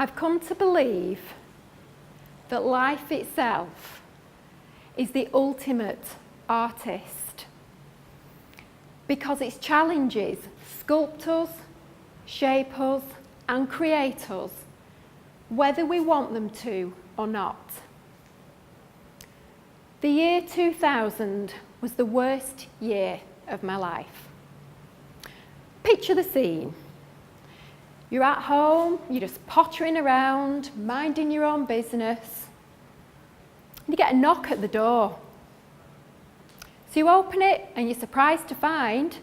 I've come to believe that life itself is the ultimate artist because its challenges sculpt us, shape us, and create us, whether we want them to or not. The year 2000 was the worst year of my life. Picture the scene. You're at home, you're just pottering around, minding your own business. You get a knock at the door. So you open it and you're surprised to find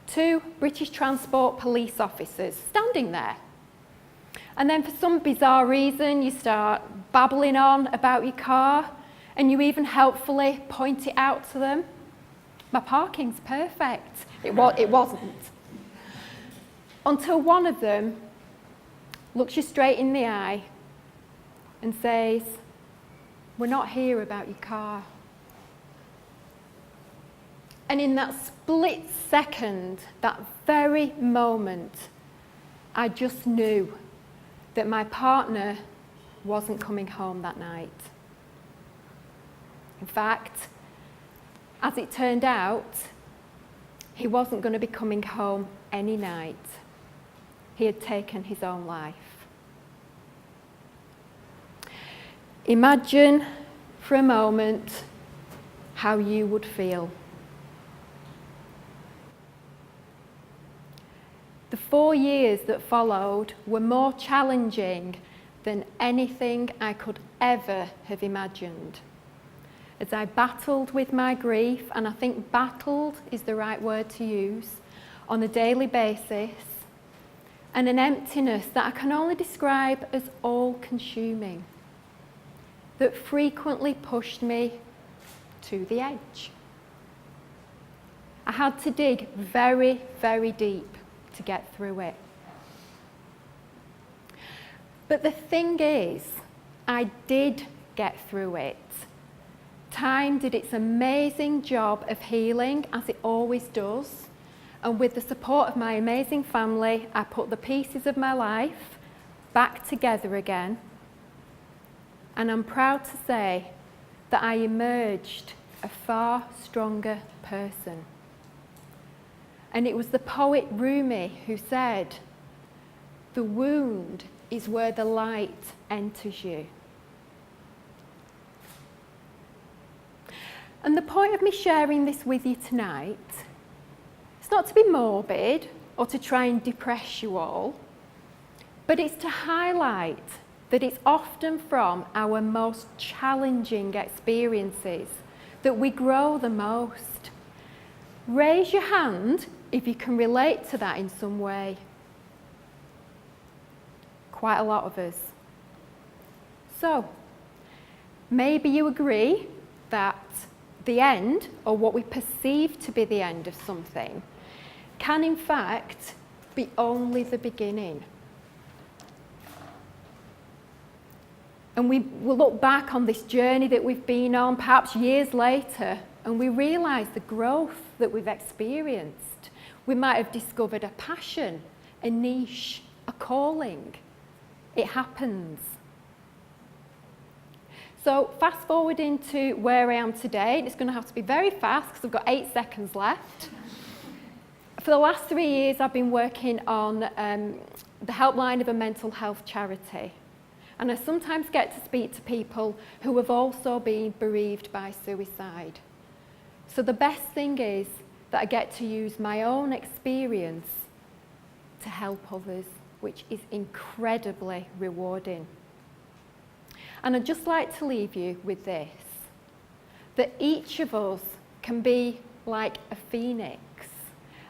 2 British Transport police officers standing there. And then for some bizarre reason, you start babbling on about your car and you even helpfully point it out to them. My parking's perfect. It wasn't. Until one of them looks you straight in the eye and says, "We're not here about your car." And in that split second, that very moment, I just knew that my partner wasn't coming home that night. In fact, as it turned out, he wasn't going to be coming home any night. He had taken his own life. Imagine for a moment how you would feel. The 4 years that followed were more challenging than anything I could ever have imagined. As I battled with my grief, and I think battled is the right word to use, on a daily basis, and an emptiness that I can only describe as all-consuming, that frequently pushed me to the edge. I had to dig very, very deep to get through it. But the thing is, I did get through it. Time did its amazing job of healing, as it always does, and with the support of my amazing family, I put the pieces of my life back together again. And I'm proud to say that I emerged a far stronger person. And it was the poet Rumi who said, "The wound is where the light enters you." And the point of me sharing this with you tonight, it's not to be morbid or to try and depress you all, but it's to highlight that it's often from our most challenging experiences that we grow the most. Raise your hand if you can relate to that in some way. Quite a lot of us. So, maybe you agree that the end, or what we perceive to be the end of something, can in fact be only the beginning. And we will look back on this journey that we've been on, perhaps years later, and we realise the growth that we've experienced. We might have discovered a passion, a niche, a calling. It happens. So fast forward into where I am today. It's going to have to be very fast because I've got 8 seconds left. For the last 3 years, I've been working on the helpline of a mental health charity. And I sometimes get to speak to people who have also been bereaved by suicide. So the best thing is that I get to use my own experience to help others, which is incredibly rewarding. And I'd just like to leave you with this, that each of us can be like a phoenix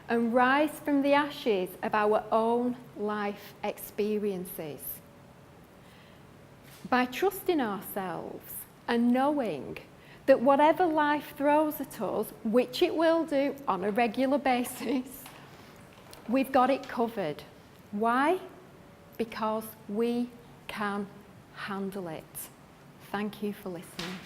and rise from the ashes of our own life experiences. By trusting ourselves and knowing that whatever life throws at us, which it will do on a regular basis, we've got it covered. Why? Because we can handle it. Thank you for listening.